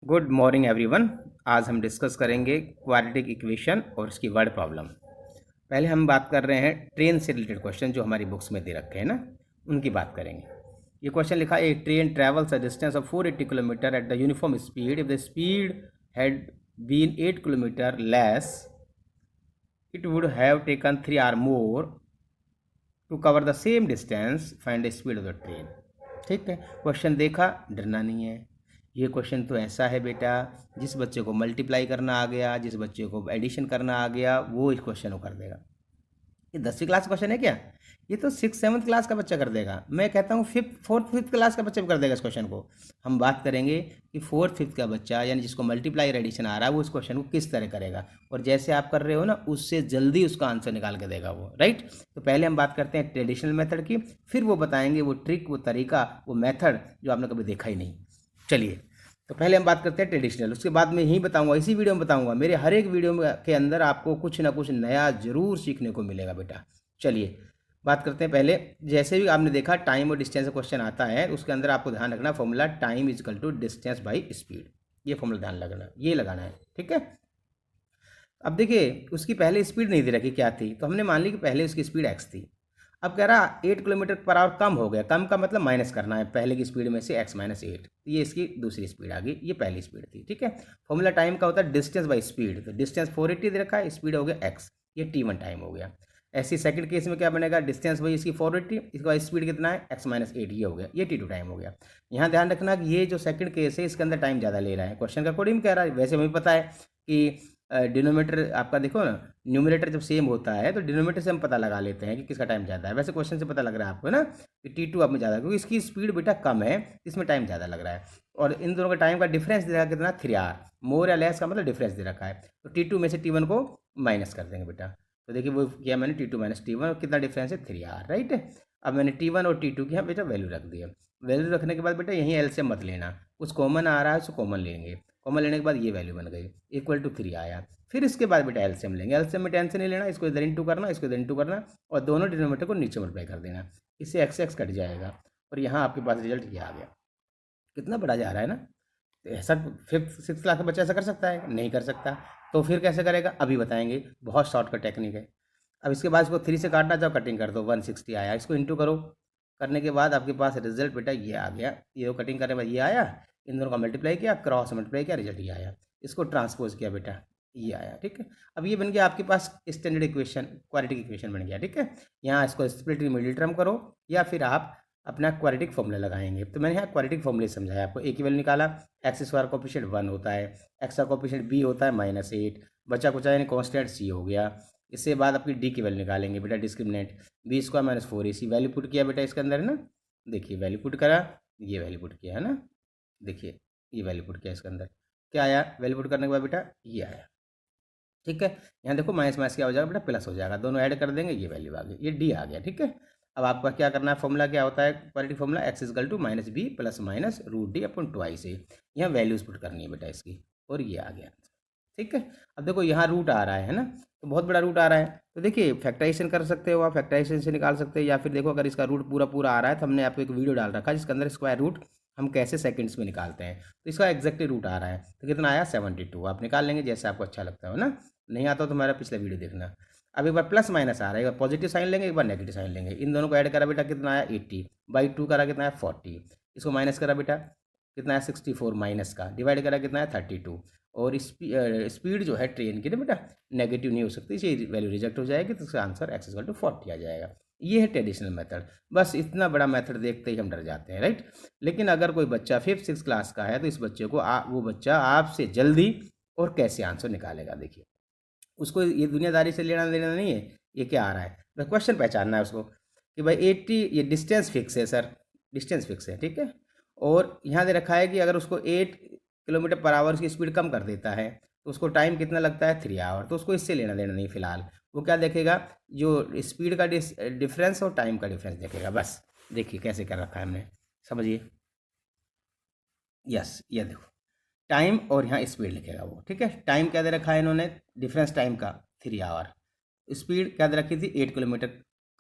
Good morning everyone. आज हम discuss करेंगे क्वाड्रेटिक इक्वेशन और उसकी वर्ड प्रॉब्लम। पहले हम बात कर रहे हैं ट्रेन से रिलेटेड क्वेश्चन जो हमारी बुक्स में दे रखे हैं ना, उनकी बात करेंगे। ये क्वेश्चन लिखा है, a train travels a distance of 480 kilometre at the uniform speed if the speed had been 8 kilometre less it would have taken 3 hour more to cover the same distance, find the speed of the train. ठीक है, question देखा, डरना नहीं है। ये question तो ऐसा है बेटा, जिस बच्चे को मल्टीप्लाई करना आ गया, जिस बच्चे को एडिशन करना आ गया, वो इस क्वेश्चन को कर देगा। ये 10वीं क्लास क्वेश्चन है क्या? ये तो 6-7 क्लास का बच्चा कर देगा। मैं कहता हूँ 4th-5th क्लास का बच्चा भी कर देगा इस क्वेश्चन को। हम बात करेंगे कि 4th-5th का बच्चा, यानी जिसको मल्टीप्लाई और एडिशन आ रहा है, वो इस क्वेश्चन को किस तरह करेगा, और जैसे आप कर रहे हो ना, उससे जल्दी उसका आंसर निकाल के देगा वो। राइट, तो पहले हम बात करते हैं ट्रेडिशनल मेथड की, फिर वो बताएंगे वो ट्रिक, वो तरीका, वो मेथड जो आपने कभी देखा ही नहीं। चलिए, तो पहले हम बात करते हैं ट्रेडिशनल, उसके बाद मैं यही बताऊंगा, इसी वीडियो में बताऊंगा। मेरे हर एक वीडियो के अंदर आपको कुछ ना कुछ नया जरूर सीखने को मिलेगा बेटा। चलिए बात करते हैं पहले। जैसे भी आपने देखा टाइम और डिस्टेंस का क्वेश्चन आता है, उसके अंदर आपको ध्यान रखना formula time is equal to distance by speed. ये फॉर्मूला ध्यान लगाना, ये लगाना है। ठीक है, अब देखिए उसकी पहले स्पीड नहीं दे रखी क्या थी, तो हमने मान ली कि पहले उसकी स्पीड एक्स थी। अब कह रहा 8 किलोमीटर पर आवर कम हो गया। कम का मतलब माइनस करना है पहले की स्पीड में से x माइनस 8। ये इसकी दूसरी स्पीड आ गई, ये पहली स्पीड थी। ठीक है, फॉर्मूला टाइम का होता है डिस्टेंस बाई स्पीड। तो डिस्टेंस 480 दे रखा है, स्पीड हो गया x, ये t1 टाइम हो गया। ऐसी सेकंड केस में क्या बनेगा, डिस्टेंस बाई इसकी 480, इसका बाद स्पीड कितना है x माइनस 8, ये हो गया, ये t2 टाइम हो गया। यहाँ ध्यान रखना कि ये जो सेकंड केस है इसके अंदर टाइम ज़्यादा ले रहा है, क्वेश्चन का अकॉर्डिंग कह रहा है। वैसे हमें पता है कि डिनोमीटर आपका देखो ना, न्यूमरेटर जब सेम होता है तो डिनोमीटर से हम पता लगा लेते हैं कि किसका टाइम ज़्यादा है। वैसे क्वेश्चन से पता लग रहा है आपको ना कि T2 आप में ज़्यादा, क्योंकि इसकी स्पीड बेटा कम है, इसमें टाइम ज़्यादा लग रहा है। और इन दोनों का टाइम का डिफरेंस दे रखा है कितना, 3 आवर। मोर या लेस का मतलब डिफरेंस दे रखा है, तो T2 में से T1 को माइनस कर देंगे बेटा। तो देखिए वो किया मैंने, T2 माइनस T1, और कितना डिफरेंस है, 3 आवर। राइट, अब मैंने T1 और T2 की यहाँ बेटा वैल्यू रख दिया। वैल्यू रखने के बाद बेटा यहीं एलसीएम मत लेना, कुछ कॉमन आ रहा है उसको कॉमन लेंगे। कॉमन लेने के बाद ये वैल्यू बन गई, इक्वल टू 3 आया। फिर इसके बाद बेटा एलसीएम लेंगे। एलसीएम में टेंशन नहीं लेना, इसको इधर इंटू करना, इसको इधर इंटू करना, और दोनों डिनोमीटर को नीचे मल्टीप्लाई कर देना। इससे एक्स एक्स कट जाएगा, और यहाँ आपके पास रिजल्ट ये आ गया। कितना बड़ा जा रहा है ना। तो ऐसा 5th-6th क्लास का बच्चा ऐसा कर सकता है? नहीं कर सकता। तो फिर कैसे करेगा, अभी बताएंगे, बहुत शॉर्टकट टेक्निक है। अब इसके बाद इसको 3 से काटना चाहो कटिंग कर दो, 160 आया, इसको इंटू करो। करने के बाद आपके पास रिजल्ट बेटा ये आ गया। ये कटिंग करने के बाद ये आया, इन दोनों का मल्टीप्लाई किया, क्रॉस मल्टीप्लाई किया, रिजल्ट ये आया। इसको ट्रांसपोज किया बेटा, ये आया। ठीक है, अब ये बन गया आपके पास स्टैंडर्ड इक्वेशन, क्वाड्रेटिक इक्वेशन बन गया। ठीक है, यहाँ इसको स्प्लिट मिडिल टर्म करो, या फिर आप अपना क्वाड्रेटिक फॉर्मूला लगाएंगे। तो मैंने यहाँ क्वाड्रेटिक फॉर्मूले समझाया आपको। एक की वैल्यू निकाला, एक्स स्क्वायर कोफिशिएंट 1 होता है, एक्स का कोफिशिएंट b होता है -8, बचा कुचा यानी कॉन्स्टेंट c हो गया। इससे बाद आपकी डी की वैल्यू निकालेंगे बेटा, discriminant b square minus 4ac। Value put किया बेटा इसके अंदर है ना, देखिए वैल्यू पुट करा, ये वैल्यू पुट किया है ना, देखिए ये वैल्यू पुट किया इसके अंदर, क्या आया, वैल्यू पुट करने के बाद बेटा ये आया। ठीक है, यहाँ देखो माइनस माइनस क्या हो जाएगा बेटा, प्लस हो जाएगा, दोनों ऐड कर देंगे, ये वैल्यू आ गई, ये डी आ गया। ठीक है, अब आपका क्या करना है, फॉर्मूला क्या होता है, quadratic formula X is equal to minus B plus minus root D upon twice A. यहाँ वैल्यूज पुट करनी है बेटा इसकी, और ये आ गया। ठीक है, अब देखो यहाँ रूट आ रहा है ना, तो बहुत बड़ा रूट आ रहा है, तो देखिए फैक्टराइजेशन कर सकते हो आप, फैक्टराइजेशन से निकाल सकते हैं, या फिर देखो अगर इसका रूट पूरा पूरा आ रहा है तो हमने आपको एक वीडियो डाल रखा है जिसके अंदर स्क्वायर रूट हम कैसे सेकंड्स में निकालते हैं। तो इसका एग्जैक्टली रूट आ रहा है, तो कितना आया 72। आप निकाल लेंगे जैसे आपको अच्छा लगता हो ना, नहीं आता तो हमारा पिछला वीडियो देखना। अब एक बार प्लस माइनस आ रहा है, एक बार पॉजिटिव साइन लेंगे, एक बार नेगेटिव साइन लेंगे, इन दोनों को ऐड करा बेटा कितना आया 80/2 करा कितना है 40, इसको माइनस करा बेटा कितना है 64, माइनस का डिवाइड करा कितना है 32। और स्पीड जो है ट्रेन की ना बेटा नेगेटिव नहीं हो सकती, इसे वैल्यू रिजेक्ट हो जाएगी, तो इसका आंसर एक्स इक्वल टू 40 आ जाएगा। ये है ट्रेडिशनल मेथड। बस इतना बड़ा मेथड देखते ही हम डर जाते हैं, राइट। लेकिन अगर कोई बच्चा 5th-6th क्लास का है तो इस बच्चे को वो बच्चा आपसे जल्दी और कैसे आंसर निकालेगा, देखिए उसको ये दुनियादारी से लेना देना नहीं है, ये क्या आ रहा है, बस क्वेश्चन पहचानना है उसको कि भाई 80, ये डिस्टेंस फिक्स है सर, डिस्टेंस फिक्स है। ठीक है, और यहाँ दे रखा है कि अगर उसको 8 किलोमीटर पर आवर की स्पीड कम कर देता है तो उसको टाइम कितना लगता है 3 आवर। तो उसको इससे लेना देना नहीं फिलहाल, वो क्या देखेगा, जो स्पीड का डिफरेंस और टाइम का डिफरेंस देखेगा। बस देखिए कैसे कर रखा है हमने, समझिए। यस, ये देखो टाइम और यहाँ स्पीड लिखेगा वो। ठीक है, टाइम क्या दे रखा है इन्होंने, डिफरेंस टाइम का 3 आवर, स्पीड क्या दे रखी थी 8 किलोमीटर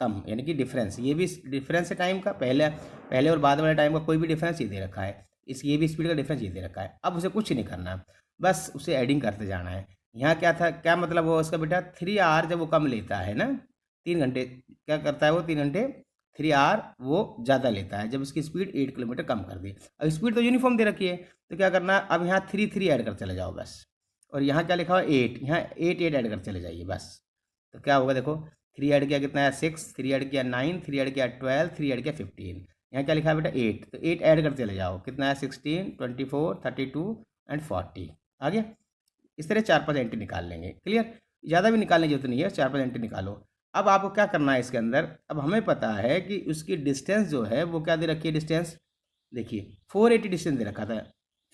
कम, यानी कि डिफरेंस, ये भी डिफरेंस है टाइम का, पहले पहले और बाद वाले टाइम का कोई भी डिफरेंस ये दे रखा है। ये भी स्पीड का डिफरेंस ये दे रखा है। अब उसे कुछ नहीं करना है, बस उसे एडिंग करते जाना है। यहाँ क्या था, क्या मतलब हुआ उसका बेटा, 3 आवर जब वो कम लेता है ना, 3 घंटे क्या करता है वो, 3 घंटे 3 आवर वो ज़्यादा लेता है जब उसकी स्पीड 8 किलोमीटर कम कर दी। अब स्पीड तो यूनिफॉर्म दे रखी है, तो क्या करना है, अब यहाँ 3 ऐड कर चले जाओ बस। और यहाँ क्या लिखा हुआ 8, यहाँ 8 ऐड कर चले जाइए बस। तो क्या होगा देखो, 3 ऐड किया कितना है 6, 3 ऐड किया 9, 3 ऐड किया 12, 3 ऐड किया 15। यहाँ क्या लिखा है बेटा 8, तो 8 ऐड कर चले जाओ, कितना है 16, 24, 32 एंड 40। आ गया। इस तरह 4-5 एंट्री निकाल लेंगे। क्लियर, ज़्यादा भी निकालने की जरूरत नहीं है, 4-5 एंट्री निकालो। अब आपको क्या करना है इसके अंदर, अब हमें पता है कि उसकी डिस्टेंस जो है वो क्या दे रखी है, डिस्टेंस देखिए 480 डिस्टेंस दे रखा था,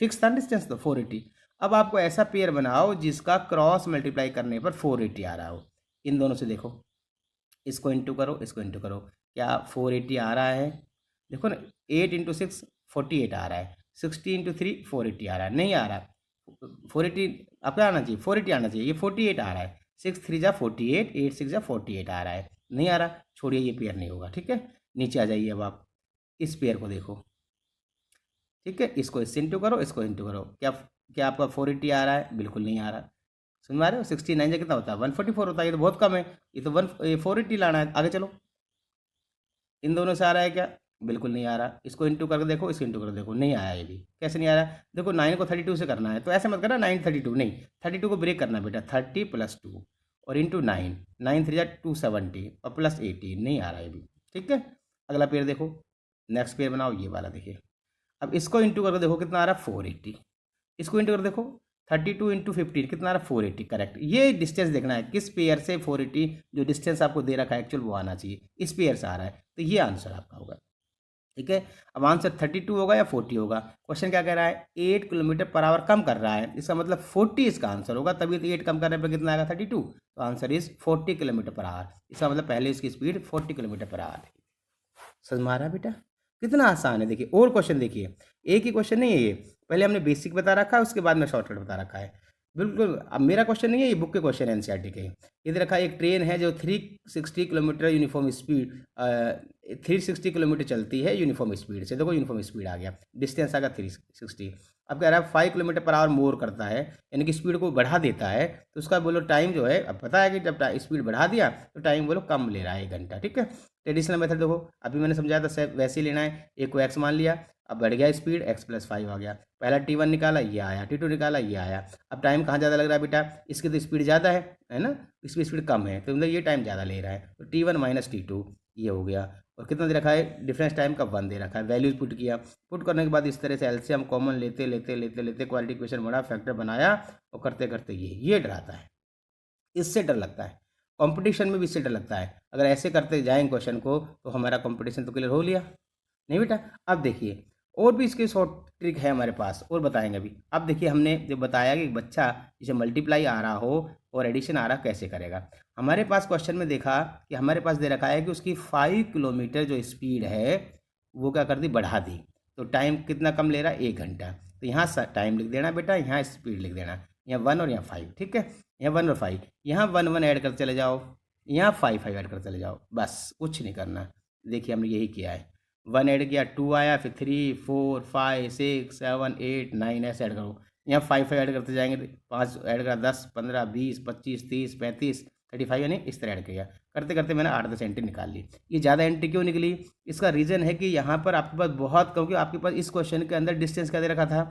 फिक्स था डिस्टेंस तो 480। अब आपको ऐसा पेयर बनाओ जिसका क्रॉस मल्टीप्लाई करने पर 480 आ रहा हो। इन दोनों से देखो, इसको इंटू करो, इसको इंटू करो, क्या 480 आ रहा है, देखो ना, 8 इंटू 6 48 आ रहा है, 60 इंटू 3 480 आ रहा है, नहीं आ रहा 480, आपका आना चाहिए 480 आना चाहिए, ये 48 आ रहा है, 6 3 जा 48, 8 6 जा 48 आ रहा है, नहीं आ रहा, छोड़िए ये पेयर नहीं होगा। ठीक है, नीचे आ जाइए, अब आप इस पेयर को देखो। ठीक है, इसको इससे इंटू करो, इसको इंटू करो, क्या क्या आपका 480 आ रहा है, बिल्कुल नहीं आ रहा। सुन पा रहे हो, 69 से कितना होता है 144 होता है, ये तो बहुत कम है, ये तो 480 लाना है। आगे चलो, इन दोनों से आ रहा है क्या, बिल्कुल नहीं आ रहा। इसको इंटू करके देखो, इसको इंटू करके देखो, नहीं आया ये भी। कैसे नहीं आ रहा, देखो 9 को 32 से करना है, तो ऐसे मत करना 9 32 नहीं, 32 को ब्रेक करना बेटा, 30 + 2 और इंटू 9, 9 3 जा 270 और प्लस 18, नहीं आ रहा है ये भी। ठीक है, अगला पेयर देखो, नेक्स्ट पेयर बनाओ, ये वाला देखिए। अब इसको इंटू करके देखो कितना आ रहा है 480, इसको इंटू कर देखो 32 इंटू 15 कितना आ रहा है 480, करेक्ट। ये डिस्टेंस देखना है किस पेयर से 480 जो डिस्टेंस आपको दे रखा है एक्चुअल वो आना चाहिए, इस पेयर से आ रहा है, तो ये आंसर आपका होगा। ठीक है, अब आंसर 32 होगा या 40 होगा, क्वेश्चन क्या कह रहा है 8 किलोमीटर पर आवर कम कर रहा है, इसका मतलब 40 इसका आंसर होगा, तभी तो 8 कम करने पर कितना आएगा 32, तो answer is 40 kilometre per hour. इसका मतलब पहले इसकी स्पीड 40 किलोमीटर पर आवर थी। समझ में आ रहा है बेटा, कितना आसान है। देखिए और क्वेश्चन देखिए, एक ही क्वेश्चन नहीं है ये, पहले हमने बेसिक बता रखा है, उसके बाद में शॉर्टकट बता रखा है। बिल्कुल, अब मेरा क्वेश्चन नहीं है, ये बुक के क्वेश्चन है एनसीईआरटी के। ये दे रखा है एक ट्रेन है जो 360 किलोमीटर यूनिफॉर्म स्पीड 360 किलोमीटर चलती है यूनिफॉर्म स्पीड से, देखो यूनिफॉर्म स्पीड आ गया, डिस्टेंस आ गया 360। अब कह रहा है 5 किलोमीटर पर आवर मोर करता है, यानी कि स्पीड को बढ़ा देता है, तो उसका बोलो टाइम जो है, अब पता है कि जब स्पीड बढ़ा दिया तो टाइम बोलो कम ले रहा है 1 घंटा। ठीक है, ट्रेडिशनल मेथड देखो, अभी मैंने समझाया था वैसे ही लेना है, एक को एक्स मान लिया, अब बढ़ गया स्पीड, x+5 आ गया, पहला T1 निकाला ये आया, T2 निकाला ये आया। अब टाइम कहाँ ज़्यादा लग रहा है बेटा, इसकी तो स्पीड ज़्यादा है ना, इसकी स्पीड कम है, तो मतलब ये टाइम ज़्यादा ले रहा है, तो T1 - T2 ये हो गया। और कितना दे रखा है, डिफरेंस टाइम का 1 दे रखा है, वैल्यूज पुट किया, पुट करने के बाद इस तरह से एलसीएम कॉमन लेते लेते लेते लेते क्वालिटी इक्वेशन बना, फैक्टर बनाया, और करते करते ये डराता है, इससे डर लगता है, कंपटीशन में भी इससे डर लगता है। अगर ऐसे करते जाएंगे क्वेश्चन को तो हमारा कंपटीशन तो क्लियर हो लिया नहीं बेटा। अब देखिए और भी इसके शॉर्ट ट्रिक है हमारे पास, और बताएंगे अभी। अब देखिए हमने जो बताया कि बच्चा जिसे मल्टीप्लाई आ रहा हो और एडिशन आ रहा कैसे करेगा, हमारे पास क्वेश्चन में देखा कि हमारे पास दे रखा है कि उसकी 5 किलोमीटर जो स्पीड है वो क्या कर दी, बढ़ा दी, तो टाइम कितना कम ले रहा है 1 घंटा, तो यहाँ टाइम लिख देना बेटा, यहाँ स्पीड लिख देना, यहाँ 1 और यहाँ 5। ठीक है, यहाँ 1 और 5, यहाँ 1 1 ऐड कर चले जाओ, यहाँ 5 5 ऐड कर चले जाओ, बस कुछ नहीं करना। देखिए हमने यही किया है, 1 ऐड किया 2 आया, फिर 3 4 5 6 7 8 9 ऐसे ऐड करो, यहाँ 5 5 ऐड करते जाएंगे, 5 ऐड करा 10 15 20 25 30 35 35, यानी इस तरह ऐड किया, करते करते मैंने 8-10 एंट्री निकाल ली। ये ज़्यादा एंट्री क्यों निकली, इसका रीज़न है कि यहाँ पर आपके पास बहुत, क्योंकि आपके पास इस क्वेश्चन के अंदर डिस्टेंस क्या दे रखा था,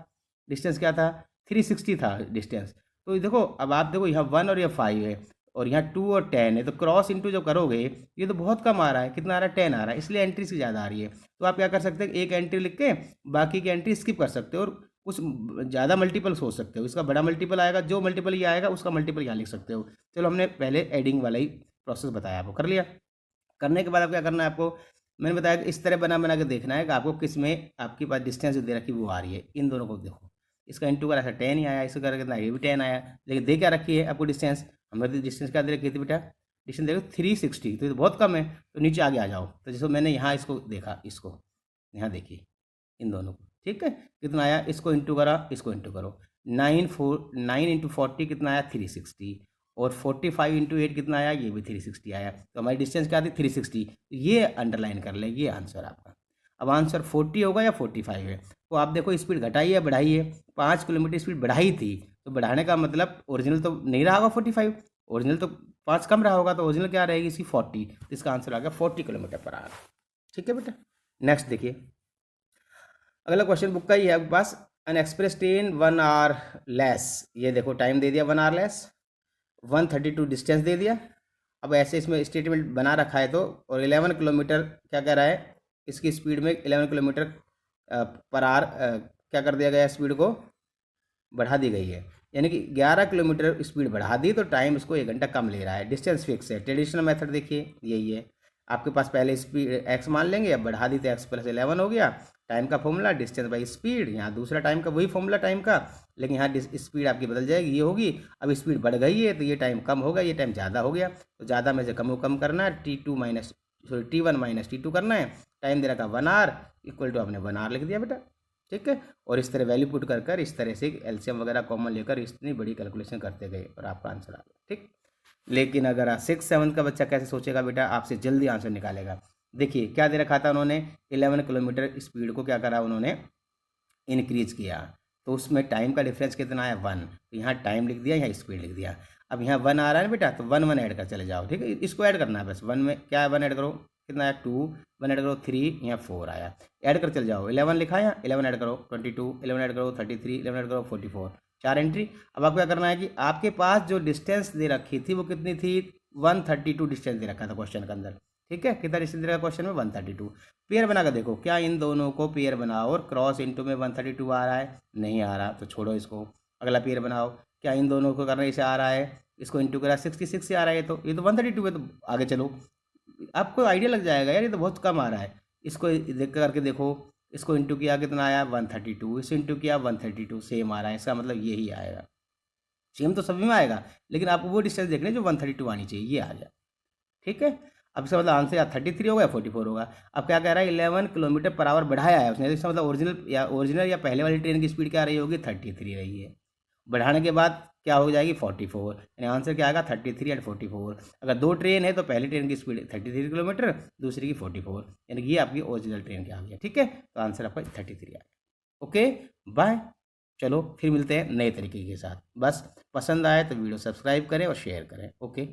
डिस्टेंस क्या था 360 था डिस्टेंस। तो देखो अब आप देखो यहाँ 1 और यहाँ 5 है, और यहाँ 2 और 10 है, तो क्रॉस इंटू जो करोगे ये तो बहुत कम आ रहा है, कितना आ रहा है 10 आ रहा है, इसलिए एंट्री से ज़्यादा आ रही है। तो आप क्या कर सकते हैं, एक एंट्री लिख के बाकी की एंट्री स्किप कर सकते हो, और कुछ ज़्यादा मल्टीपल सोच सकते हो, इसका बड़ा मल्टीपल आएगा, जो मल्टीपल ये आएगा उसका मल्टीपल यहाँ लिख सकते हो। चलो हमने पहले एडिंग वाला ही प्रोसेस बताया, आपको कर लिया। करने के बाद आप क्या करना है, आपको मैंने बताया कि इस तरह बना बना के देखना है कि आपको किस में आपके पास डिस्टेंस जो दे रखी वो आ रही है। इन दोनों को देखो, इसका इंटू करा था 10 ही आया, इसको करा कितना, ये भी 10 आया, लेकिन दे क्या रखी है आपको डिस्टेंस, हमें डिस्टेंस क्या दे रखी थी बेटा, डिस्टेंस देखो 360, तो ये तो बहुत कम है, तो नीचे आगे आ जाओ। तो जैसे मैंने यहाँ इसको देखा, इसको यहाँ देखिए इन दोनों को, ठीक है, कितना आया, इसको इंटू करा, इसको इंटू करो, 9 इंटू 40 कितना आया 360, और 45 इंटू 8 कितना आया, ये भी 360 आया, तो हमारी डिस्टेंस क्या थी 360, ये अंडरलाइन कर लें, ये आंसर आपका। अब आंसर 40 होगा या 45 है, तो आप देखो स्पीड घटाई है बढ़ाई है, 5 किलोमीटर स्पीड बढ़ाई थी, तो बढ़ाने का मतलब ओरिजिनल तो नहीं रहा होगा 45, ओरिजिनल तो 5 कम रहा होगा, तो ओरिजिनल क्या रहेगी इसकी 40, इसका आंसर आ गया 40 किलोमीटर पर आवर। ठीक है बेटा, नेक्स्ट देखिए, अगला क्वेश्चन बुक का ही है आपके पास। An express train 1 hour less, ये देखो टाइम दे दिया 1 आवर लेस, 132 डिस्टेंस दे दिया। अब ऐसे इसमें स्टेटमेंट बना रखा है तो, और 11 किलोमीटर क्या कह रहा है, इसकी स्पीड में 11 किलोमीटर पर आवर क्या कर दिया गया, स्पीड को बढ़ा दी गई है, यानी कि 11 किलोमीटर स्पीड बढ़ा दी तो टाइम इसको 1 घंटा कम ले रहा है। डिस्टेंस फिक्स है, ट्रेडिशनल मेथड देखिए यही है, आपके पास पहले स्पीड एक्स मान लेंगे, अब बढ़ा दी तो एक्स प्लस 11 हो गया, टाइम का फॉर्मूला डिस्टेंस बाई स्पीड, यहाँ दूसरा टाइम का वही फॉर्मूला टाइम का, लेकिन यहाँ स्पीड आपकी बदल जाएगी, ये होगी, अब स्पीड बढ़ गई है तो ये टाइम कम होगा, ये टाइम ज़्यादा हो गया, तो ज़्यादा में से कम करना है, T1 माइनस T2 करना है, टाइम दे रखा 1 आवर इक्वल टू आपने 1 आवर लिख दिया बेटा। ठीक है, और इस तरह वैल्यू पुट कर इस तरह से एलसीएम वगैरह कॉमन लेकर इतनी बड़ी कैलकुलेशन करते गए और आपका आंसर आ गया। ठीक, लेकिन अगर 6-7 का बच्चा कैसे सोचेगा बेटा, आपसे जल्दी आंसर निकालेगा। देखिए क्या दे रखा था उन्होंने, 11 किलोमीटर स्पीड को क्या करा उन्होंने, इंक्रीज किया, तो उसमें टाइम का डिफरेंस कितना है 1, तो यहाँ टाइम लिख दिया, यहाँ स्पीड लिख दिया। अब यहाँ 1 आ रहा है ना बेटा, तो 1 ऐड कर चले जाओ। ठीक है, इसको ऐड करना है बस, 1 में क्या है 1 ऐड करो, कितना है 2, 1 ऐड करो 3, यहाँ 4 आया, ऐड कर चल जाओ। 11 लिखा है, 11 ऐड करो 22, 11 ऐड करो 33, 11 ऐड करो 44, 4 एंट्री। अब आपको क्या करना है कि आपके पास जो डिस्टेंस दे रखी थी वो कितनी थी, 132 डिस्टेंस दे रखा था क्वेश्चन के अंदर। ठीक है, कितना डिस्टेंस दे रखा क्वेश्चन में, 132। पेयर बना कर देखो, क्या इन दोनों को पेयर बनाओ और क्रॉस इंटू में 132 आ रहा है, नहीं आ रहा, तो छोड़ो इसको। अगला पेयर बनाओ, क्या इन दोनों को करने से आ रहा है, इसको इंटू करा 66 से आ रहा है, ये तो 132 है, तो आगे चलो, आपको आइडिया लग जाएगा यार ये तो बहुत कम आ रहा है। इसको देख करके देखो, इसको इंटू किया कितना आया 132, इसको इंटू किया 132, सेम आ रहा है, इसका मतलब यही आएगा। सेम तो सभी में आएगा, लेकिन आपको वो डिस्टेंस देखना है जो 132 आनी चाहिए, ये आ गया। ठीक है, अब इसका मतलब आंसर या 33 होगा या 44 होगा। अब क्या कह रहा है, 11 किलोमीटर पर आवर बढ़ाया है उसने, इसका मतलब ओरिजिनल या पहले वाली ट्रेन की स्पीड क्या रही होगी, 33 रही है, बढ़ाने के बाद क्या हो जाएगी 44, यानी आंसर क्या आएगा 33 एंड 44। अगर दो ट्रेन है तो पहली ट्रेन की स्पीड 33 किलोमीटर, दूसरी की 44, यानी कि ये आपकी ओरिजिनल ट्रेन की आ गई। ठीक है, तो आंसर आपका 33 आ गया। ओके, बाय, चलो फिर मिलते हैं नए तरीके के साथ। बस पसंद आए तो वीडियो सब्सक्राइब करें और शेयर करें। ओके।